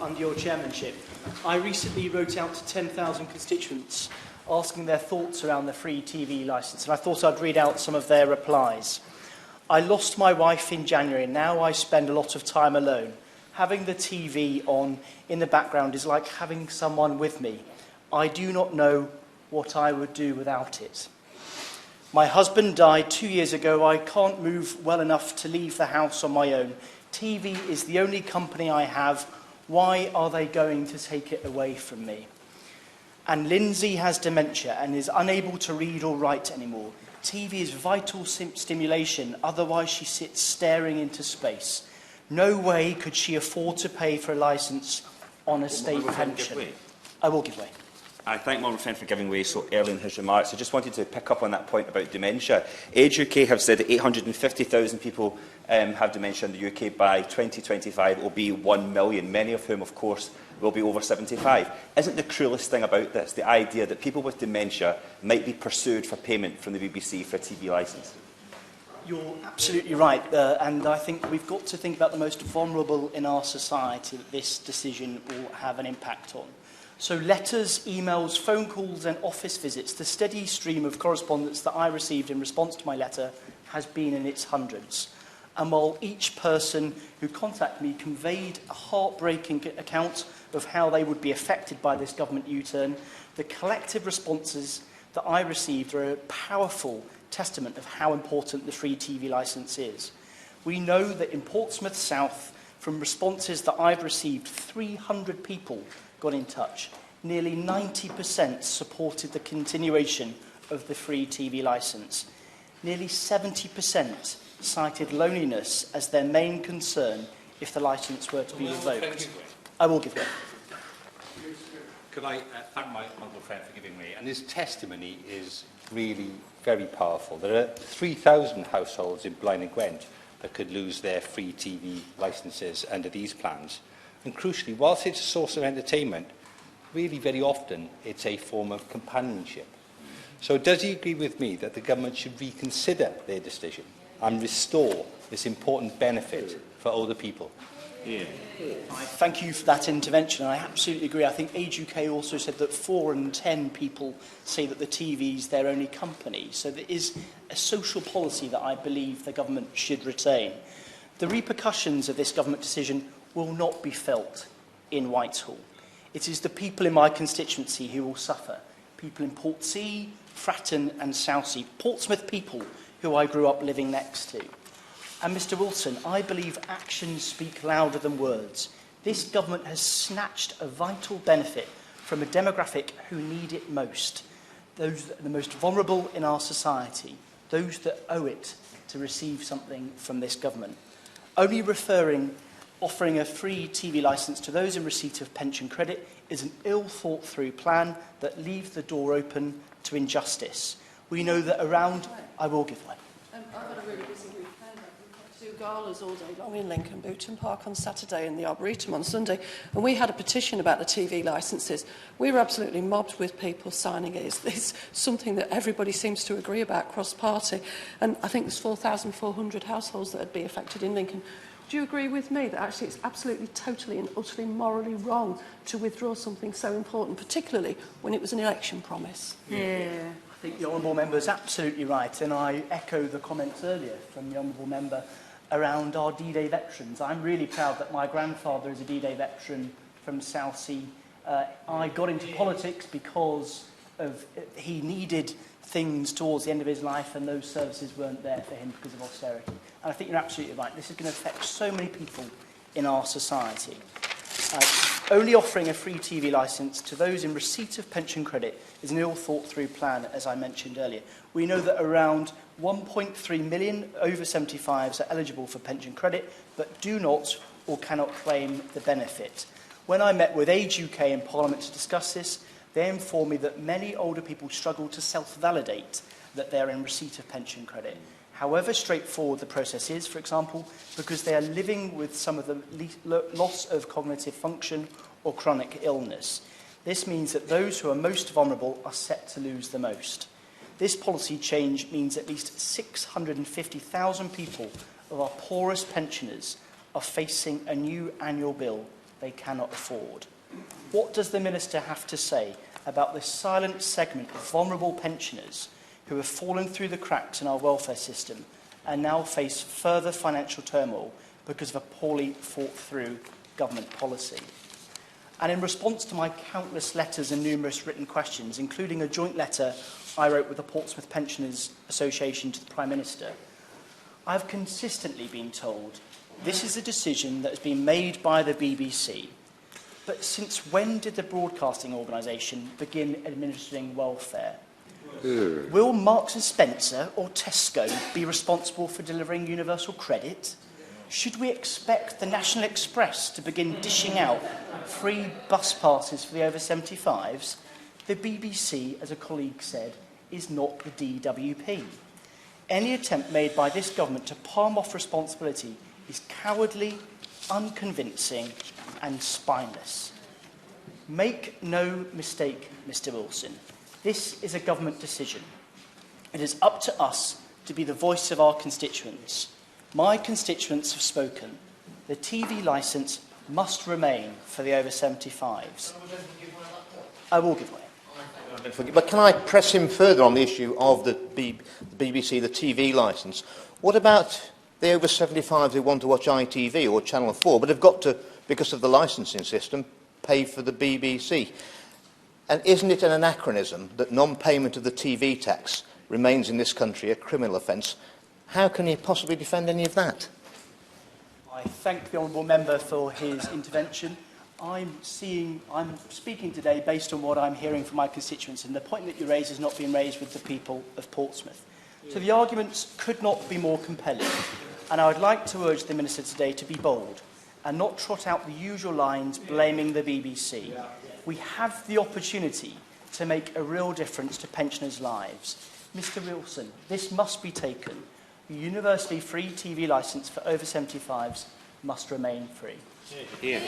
under your chairmanship. I recently wrote out to 10,000 constituents asking their thoughts around the free TV licence, and I thought I'd read out some of their replies. I lost my wife in January, and now I spend a lot of time alone. Having the TV on in the background is like having someone with me. I do not know what I would do without it. My husband died 2 years ago. I can't move well enough to leave the house on my own. TV is the only company I have. Why are they going to take it away from me? And Lindsay has dementia and is unable to read or write anymore. TV is vital stimulation, otherwise she sits staring into space. No way could she afford to pay for a licence on a state pension. I will give way. I thank my friend for giving way so early in his remarks. I just wanted to pick up on that point about dementia. Age UK have said that 850,000 people have dementia in the UK by 2025. It will be 1 million, many of whom, of course, will be over 75. Isn't the cruelest thing about this the idea that people with dementia might be pursued for payment from the BBC for a TV licence? You're absolutely right, and I think we've got to think about the most vulnerable in our society that this decision will have an impact on. So letters, emails, phone calls and office visits, the steady stream of correspondence that I received in response to my letter has been in its hundreds. And while each person who contacted me conveyed a heartbreaking account of how they would be affected by this government U-turn, the collective responses that I received are a powerful testament of how important the free TV licence is. We know that in Portsmouth South, from responses that I've received, 300 people got in touch. Nearly 90% supported the continuation of the free TV licence. Nearly 70% cited loneliness as their main concern if the licence were to be revoked. I will give way. Could I thank my honourable friend for giving way? And his testimony is really very powerful. There are 3,000 households in Blaen and Gwent that could lose their free TV licences under these plans. And crucially, whilst it's a source of entertainment, really very often it's a form of companionship. So does he agree with me that the government should reconsider their decision and restore this important benefit for older people? Yeah. I thank you for that intervention. I absolutely agree. I think Age UK also said that 4 in 10 people say that the TV is their only company. So there is a social policy that I believe the government should retain. The repercussions of this government decision will not be felt in Whitehall. It is the people in my constituency who will suffer. People in Portsea, Fratton and Southsea. Portsmouth people who I grew up living next to. And Mr Wilson, I believe actions speak louder than words. This government has snatched a vital benefit from a demographic who need it most. Those that are the most vulnerable in our society. Those that owe it to receive something from this government. Only offering a free TV licence to those in receipt of pension credit is an ill-thought-through plan that leaves the door open to injustice. We know that around... I will give way. I've got a really busy weekend. I've got 2 galas all day long in Lincoln, Booton Park on Saturday and the Arboretum on Sunday, and we had a petition about the TV licences. We were absolutely mobbed with people signing it. It's something that everybody seems to agree about cross-party, and I think there's 4,400 households that would be affected in Lincoln. Do you agree with me that actually it's absolutely, totally and utterly morally wrong to withdraw something so important, particularly when it was an election promise? Yeah. I think the Honourable Member is absolutely right, and I echo the comments earlier from the Honourable Member around our D-Day veterans. I'm really proud that my grandfather is a D-Day veteran from Southsea. I got into politics because he needed things towards the end of his life, and those services weren't there for him because of austerity. And I think you're absolutely right. This is going to affect so many people in our society. Only offering a free TV licence to those in receipt of pension credit is an ill-thought-through plan, as I mentioned earlier. We know that around 1.3 million over 75s are eligible for pension credit, but do not or cannot claim the benefit. When I met with Age UK in Parliament to discuss this, they informed me that many older people struggle to self-validate that they're in receipt of pension credit. However straightforward the process is, for example, because they are living with some of the loss of cognitive function or chronic illness. This means that those who are most vulnerable are set to lose the most. This policy change means at least 650,000 people of our poorest pensioners are facing a new annual bill they cannot afford. What does the Minister have to say about this silent segment of vulnerable pensioners who have fallen through the cracks in our welfare system and now face further financial turmoil because of a poorly thought through government policy? And in response to my countless letters and numerous written questions, including a joint letter I wrote with the Portsmouth Pensioners Association to the Prime Minister, I have consistently been told this is a decision that has been made by the BBC. But since when did the broadcasting organisation begin administering welfare? Will Marks and Spencer or Tesco be responsible for delivering universal credit? Should we expect the National Express to begin dishing out free bus passes for the over 75s? The BBC, as a colleague said, is not the DWP. Any attempt made by this government to palm off responsibility is cowardly, unconvincing and spineless. Make no mistake, Mr Wilson, this is a government decision. It is up to us to be the voice of our constituents. My constituents have spoken. The TV licence must remain for the over 75s. I will give way. But can I press him further on the issue of the BBC, the TV licence? What about the over 75s who want to watch ITV or Channel 4 but have got to, because of the licensing system, pay for the BBC? And isn't it an anachronism that non-payment of the TV tax remains in this country a criminal offence? How can he possibly defend any of that? I thank the honourable member for his intervention. I'm speaking today based on what I'm hearing from my constituents, and the point that you raise has not been raised with the people of Portsmouth. So the arguments could not be more compelling, and I would like to urge the Minister today to be bold and not trot out the usual lines blaming the BBC. We have the opportunity to make a real difference to pensioners' lives. Mr Wilson, this must be taken. The universally free TV licence for over 75s must remain free.